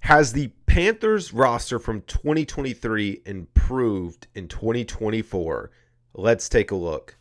Has the Panthers roster from 2023 improved in 2024? Let's take a look.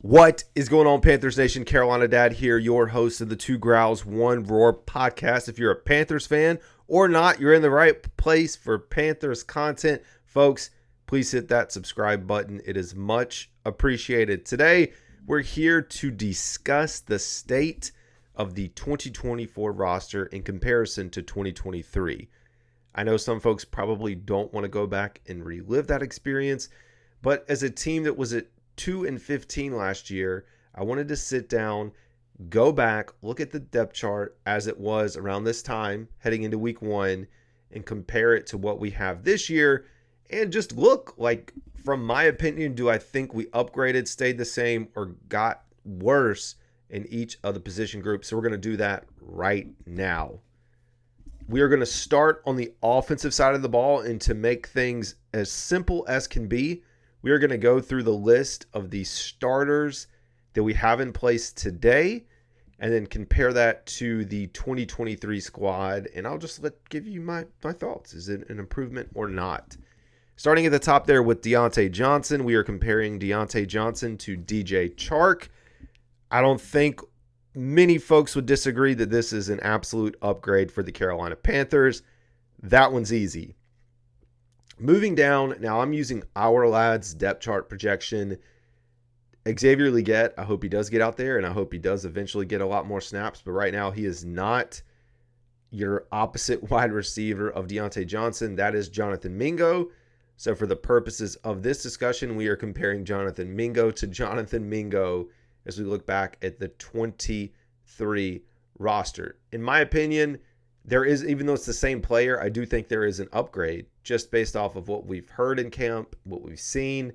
What is going on, Panthers Nation? Carolina Dad here, your host of the Growls One Roar podcast. If you're a Panthers fan or not, you're in the right place for Panthers content. Folks, please hit that subscribe button. It is much appreciated. Today, we're here to discuss the state of the 2024 roster in comparison to 2023. I know some folks probably don't want to go back and relive that experience, but as a team that was at 2-15 last year, I wanted to sit down, go back, look at the depth chart as it was around this time heading into week one, and compare it to what we have this year, and just look like, from my opinion, do I think we upgraded, stayed the same, or got worse in each of the position groups? So we're going to do that right now. We are going to start on the offensive side of the ball, and to make things as simple as can be, we are going to go through the list of the starters that we have in place today and then compare that to the 2023 squad. And I'll just give you my thoughts. Is it an improvement or not? Starting at the top there with Diontae Johnson, we are comparing Diontae Johnson to DJ Chark. I don't think many folks would disagree that this is an absolute upgrade for the Carolina Panthers. That one's easy. Moving down, now I'm using Our Lads depth chart projection. Xavier Legette, I hope he does get out there, and I hope he does eventually get a lot more snaps. But right now, he is not your opposite wide receiver of Diontae Johnson. That is Jonathan Mingo. So for the purposes of this discussion, we are comparing Jonathan Mingo to Jonathan Mingo as we look back at the 23 roster. In my opinion, there is, even though it's the same player, I do think there is an upgrade just based off of what we've heard in camp, what we've seen.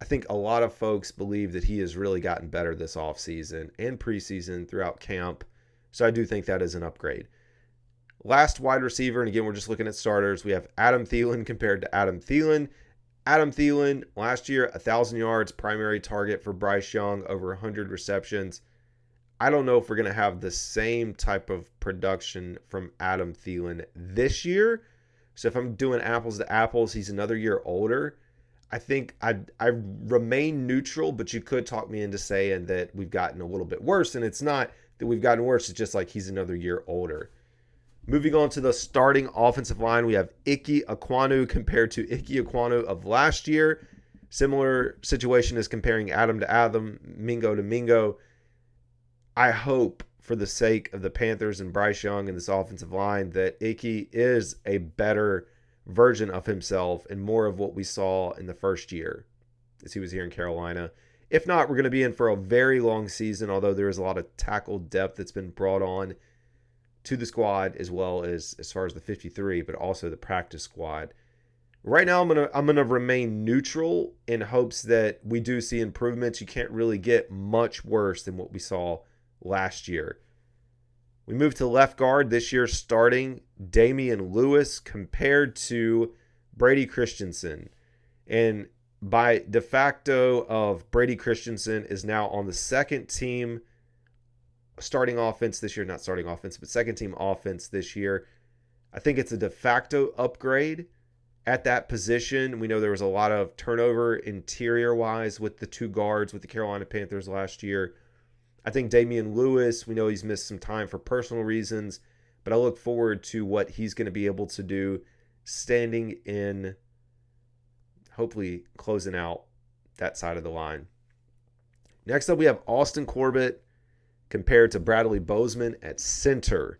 I think a lot of folks believe that he has really gotten better this offseason and preseason throughout camp. So I do think that is an upgrade. Last wide receiver, and again, we're just looking at starters. We have Adam Thielen compared to Adam Thielen. Adam Thielen, last year, 1,000 yards, primary target for Bryce Young, over 100 receptions. I don't know if we're going to have the same type of production from Adam Thielen this year. So if I'm doing apples to apples, he's another year older. I think I remain neutral, but you could talk me into saying that we've gotten a little bit worse. And it's not that we've gotten worse. It's just like he's another year older. Moving on to the starting offensive line, we have Ike Ekwonu compared to Ike Ekwonu of last year. Similar situation as comparing Adam to Adam, Mingo to Mingo. I hope, for the sake of the Panthers and Bryce Young and this offensive line, that Ike is a better version of himself and more of what we saw in the first year as he was here in Carolina. If not, we're going to be in for a very long season, although there is a lot of tackle depth that's been brought on to the squad, as well as far as the 53, but also the practice squad. Right now, I'm gonna remain neutral in hopes that we do see improvements. You can't really get much worse than what we saw last year. We move to left guard this year, starting Damian Lewis compared to Brady Christensen. And by de facto of Brady Christensen is now on the second team starting offense this year, not starting offense, but second team offense this year. I think it's a de facto upgrade at that position. We know there was a lot of turnover interior wise with the two guards with the Carolina Panthers last year. I think Damian Lewis, we know he's missed some time for personal reasons, but I look forward to what he's going to be able to do standing in, hopefully closing out that side of the line. Next up, we have Austin Corbett compared to Bradley Bozeman at center.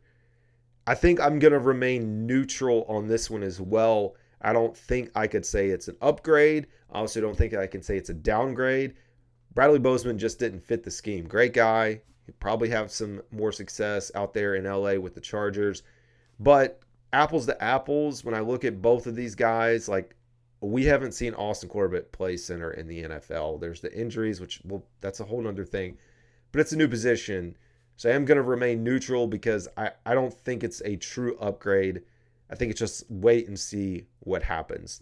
I think I'm going to remain neutral on this one as well. I don't think I could say it's an upgrade. I also don't think I can say it's a downgrade. Bradley Bozeman just didn't fit the scheme. Great guy. He'd probably have some more success out there in LA with the Chargers. But apples to apples, when I look at both of these guys, like, we haven't seen Austin Corbett play center in the NFL. There's the injuries, which, well, that's a whole nother thing. But it's a new position. So I am going to remain neutral because I don't think it's a true upgrade. I think it's just wait and see what happens.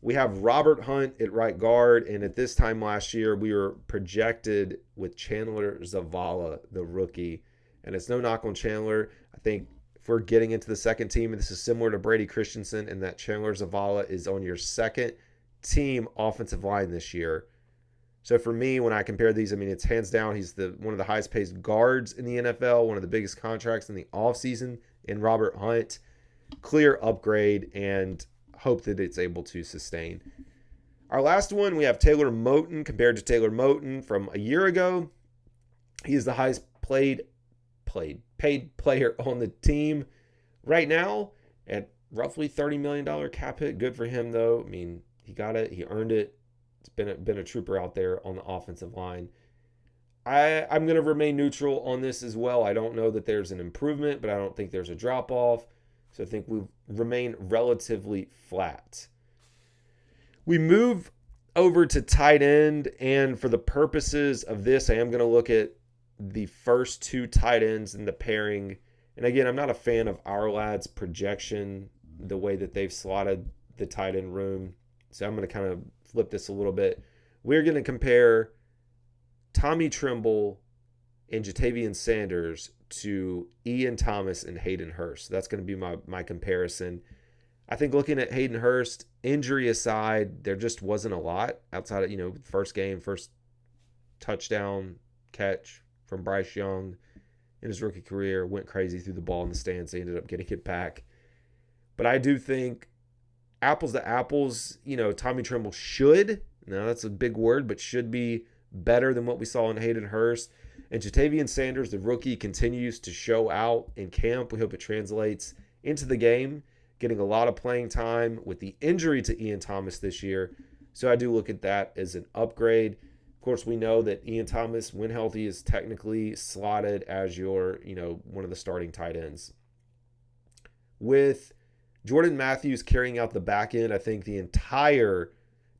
We have Robert Hunt at right guard, and at this time last year, we were projected with Chandler Zavala, the rookie. And it's no knock on Chandler. I think if we're getting into the second team, and this is similar to Brady Christensen, and that Chandler Zavala is on your second team offensive line this year. So for me, when I compare these, I mean, it's hands down, he's one of the highest paid guards in the NFL, one of the biggest contracts in the offseason in Robert Hunt. Clear upgrade, and hope that it's able to sustain. Our last one, we have Taylor Moton compared to Taylor Moton from a year ago. He is the highest paid player on the team right now at roughly $30 million cap hit. Good for him, though. I mean, he got it. He earned it. It's been a trooper out there on the offensive line. I'm going to remain neutral on this as well. I don't know that there's an improvement, but I don't think there's a drop-off. So I think we remain relatively flat. We move over to tight end, and for the purposes of this, I am going to look at the first two tight ends in the pairing. And again, I'm not a fan of our lads' projection, the way that they've slotted the tight end room. So I'm going to kind of flip this a little bit. We're going to compare Tommy Tremble and Jatavian Sanders to Ian Thomas and Hayden Hurst. That's going to be my comparison. I think looking at Hayden Hurst, injury aside, there just wasn't a lot outside of, first game, first touchdown catch from Bryce Young in his rookie career, went crazy through the ball in the stands. They ended up getting it back. But I do think apples to apples, Tommy Tremble should, now that's a big word, but should be better than what we saw in Hayden Hurst. And Jatavian Sanders, the rookie, continues to show out in camp. We hope it translates into the game, getting a lot of playing time with the injury to Ian Thomas this year. So I do look at that as an upgrade. Of course, we know that Ian Thomas, when healthy, is technically slotted as your, one of the starting tight ends. With Jordan Matthews carrying out the back end, I think the entire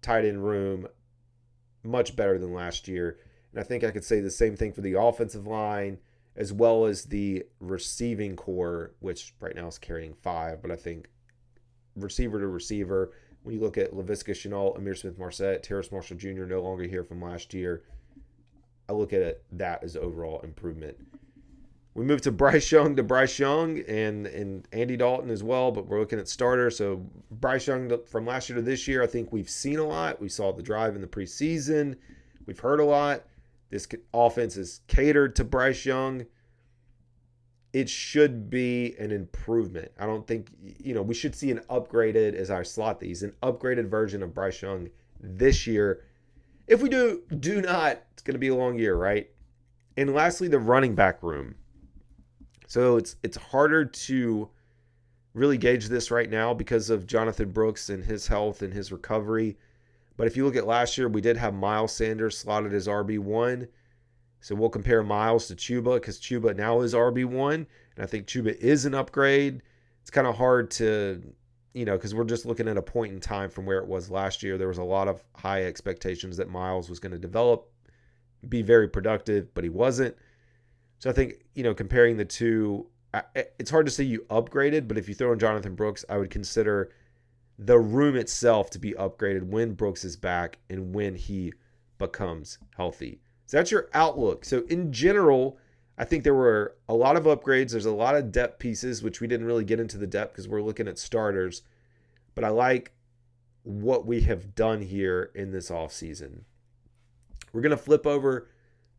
tight end room much better than last year. And I think I could say the same thing for the offensive line as well as the receiving core, which right now is carrying 5. But I think receiver to receiver, when you look at Laviska Shenault, Amir Smith-Marset, Terrace Marshall Jr. no longer here from last year, I look at that as overall improvement. We move to Bryce Young and Andy Dalton as well, but we're looking at starters. So Bryce Young from last year to this year, I think we've seen a lot. We saw the drive in the preseason. We've heard a lot. This offense is catered to Bryce Young. It should be an improvement. I don't think, we should see an upgraded, as I slot these, an upgraded version of Bryce Young this year. If we do not, it's going to be a long year, right? And lastly, the running back room. So it's harder to really gauge this right now because of Jonathan Brooks and his health and his recovery. But if you look at last year, we did have Miles Sanders slotted as RB1. So we'll compare Miles to Chuba because Chuba now is RB1. And I think Chuba is an upgrade. It's kind of hard to, because we're just looking at a point in time from where it was last year. There was a lot of high expectations that Miles was going to develop, be very productive, but he wasn't. So I think, comparing the two, it's hard to say you upgraded, but if you throw in Jonathan Brooks, I would consider the room itself to be upgraded when Brooks is back and when he becomes healthy. So that's your outlook. So in general, I think there were a lot of upgrades. There's a lot of depth pieces, which we didn't really get into the depth because we're looking at starters. But I like what we have done here in this offseason. We're going to flip over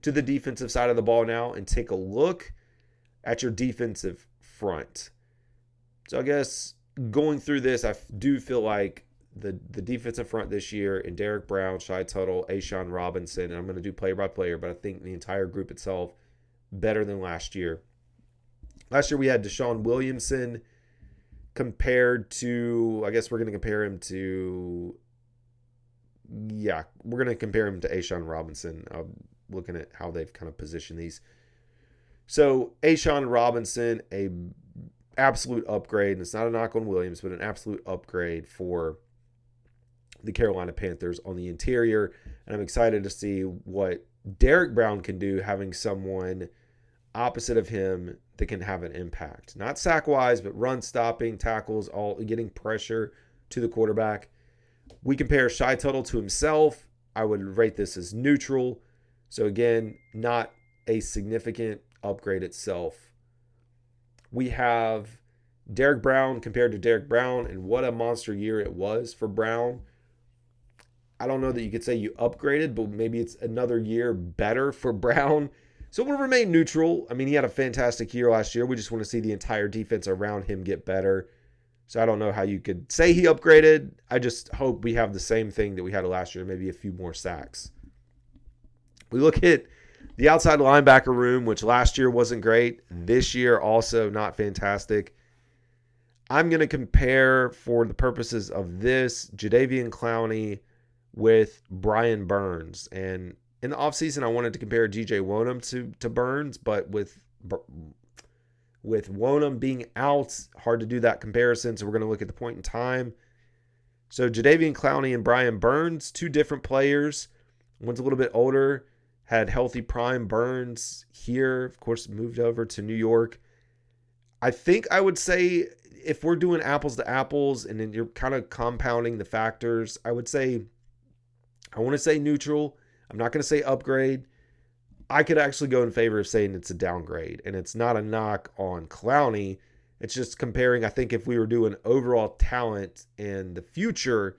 to the defensive side of the ball now and take a look at your defensive front. So I guess going through this, I do feel like the defensive front this year in Derek Brown, Shai Tuttle, A'Shawn Robinson, and I'm going to do player by player, but I think the entire group itself better than last year. Last year we had Deshaun Williamson compared to, I guess we're going to compare him to, we're going to compare him to A'Shawn Robinson. Looking at how they've kind of positioned these. So A'Shawn Robinson, a absolute upgrade, and it's not a knock on Williams, but an absolute upgrade for the Carolina Panthers on the interior. And I'm excited to see what Derek Brown can do, having someone opposite of him that can have an impact. Not sack-wise, but run stopping, tackles, all getting pressure to the quarterback. We compare Shy Tuttle to himself. I would rate this as neutral. So again, not a significant upgrade itself. We have Derek Brown compared to Derek Brown, and what a monster year it was for Brown. I don't know that you could say you upgraded, but maybe it's another year better for Brown. So we'll remain neutral. I mean, he had a fantastic year last year. We just want to see the entire defense around him get better. So I don't know how you could say he upgraded. I just hope we have the same thing that we had last year, maybe a few more sacks. We look at the outside linebacker room, which last year wasn't great. This year also not fantastic. I'm going to compare, for the purposes of this, Jadeveon Clowney with Brian Burns. And in the offseason, I wanted to compare DJ Wonham to Burns, but with Wonham being out, hard to do that comparison, so we're going to look at the point in time. So Jadeveon Clowney and Brian Burns, two different players. One's a little bit older, had healthy prime. Burns here, of course, moved over to New York. I think I would say, if we're doing apples to apples and then you're kind of compounding the factors, I want to say neutral. I'm not going to say upgrade. I could actually go in favor of saying it's a downgrade, and it's not a knock on Clowney. It's just comparing, I think, if we were doing overall talent in the future,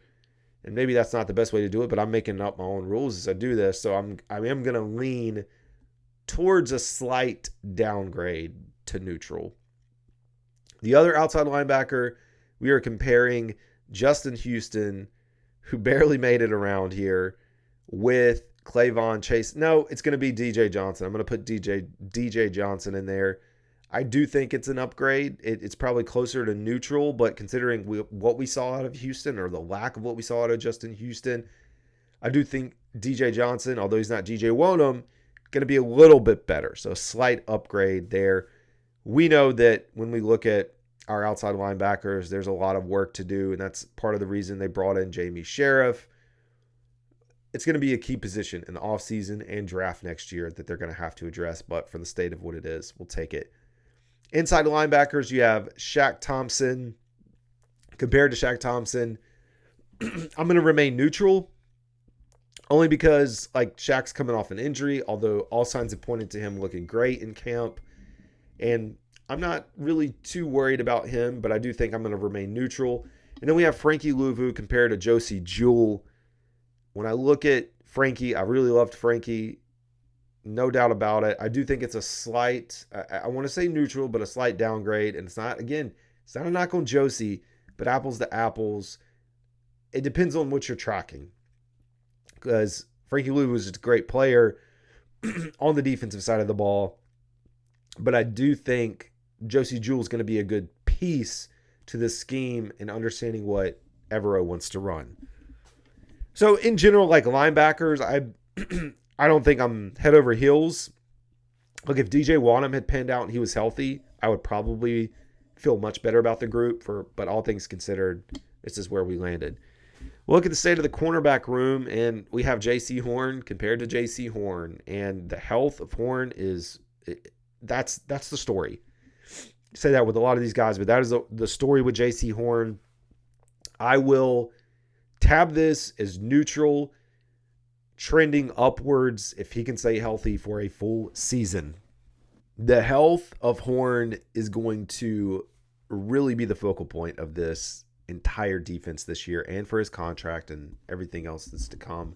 and maybe that's not the best way to do it, but I'm making up my own rules as I do this. So I am going to lean towards a slight downgrade to neutral. The other outside linebacker, we are comparing Justin Houston, who barely made it around here, with Clavon Chase. No, it's going to be DJ Johnson. I'm going to put DJ Johnson in there. I do think it's an upgrade. It's probably closer to neutral, but considering what we saw out of Houston, or the lack of what we saw out of Justin Houston, I do think DJ Johnson, although he's not DJ Wonham, going to be a little bit better. So a slight upgrade there. We know that when we look at our outside linebackers, there's a lot of work to do, and that's part of the reason they brought in Jamie Sheriff. It's going to be a key position in the offseason and draft next year that they're going to have to address, but for the state of what it is, we'll take it. Inside linebackers, you have Shaq Thompson. Compared to Shaq Thompson, I'm going to remain neutral, only because Shaq's coming off an injury, although all signs have pointed to him looking great in camp. And I'm not really too worried about him, but I do think I'm going to remain neutral. And then we have Frankie Louvu compared to Josie Jewell. When I look at Frankie, I really loved Frankie. No doubt about it. I do think it's a slight, I want to say neutral, but a slight downgrade. And it's not a knock on Josie, but apples to apples. It depends on what you're tracking. Because Frankie Louvu is a great player on the defensive side of the ball. But I do think Josie Jewell is going to be a good piece to this scheme and understanding what Evero wants to run. So in general, linebackers, I don't think I'm head over heels. Look, if DJ Wonnum had panned out and he was healthy, I would probably feel much better about the group. But all things considered, this is where we landed. We'll look at the state of the cornerback room, and we have J.C. Horn compared to J.C. Horn. And the health of Horn that's the story. I say that with a lot of these guys, but that is the story with J.C. Horn. I will tab this as neutral, trending upwards if he can stay healthy for a full season. The health of Horn is going to really be the focal point of this entire defense this year, and for his contract and everything else that's to come.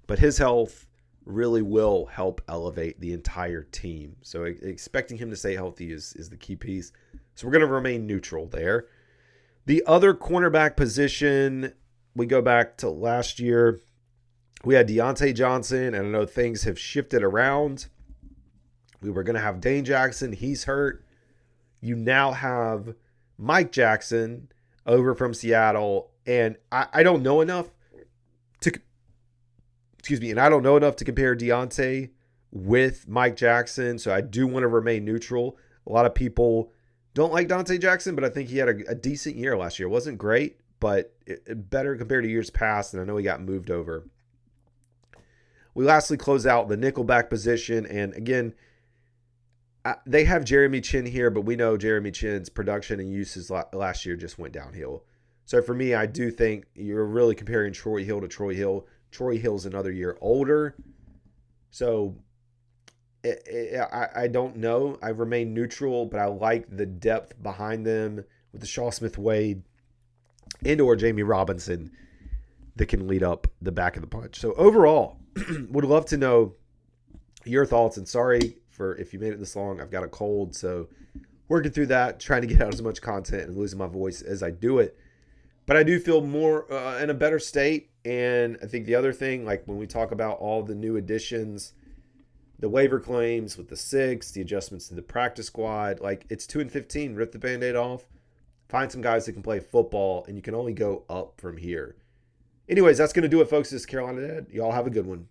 But his health really will help elevate the entire team. So expecting him to stay healthy is the key piece. So we're going to remain neutral there. The other cornerback position, we go back to last year. We had Deontay Johnson, and I know things have shifted around. We were going to have Dane Jackson. He's hurt. You now have Mike Jackson over from Seattle, and I don't know enough to compare Deontay with Mike Jackson, so I do want to remain neutral. A lot of people don't like Deontay Jackson, but I think he had a decent year last year. It wasn't great, but better compared to years past, and I know he got moved over. We lastly close out the nickelback position, and again, They have Jeremy Chin here, but we know Jeremy Chin's production and uses last year just went downhill. So for me, I do think you're really comparing Troy Hill to Troy Hill. Troy Hill's another year older. So I don't know. I remain neutral, but I like the depth behind them with the Shaw Smith-Wade and or Jamie Robinson that can lead up the back of the punch. So overall, would love to know your thoughts. And sorry for if you made it this long. I've got a cold, so working through that, trying to get out as much content and losing my voice as I do it. But I do feel more in a better state. And I think the other thing, like when we talk about all the new additions, the waiver claims with the 6, the adjustments to the practice squad, like it's 2-15. Rip the Band-Aid off. Find some guys that can play football, and you can only go up from here. Anyways, that's going to do it, folks. This is Carolina Dad. Y'all have a good one.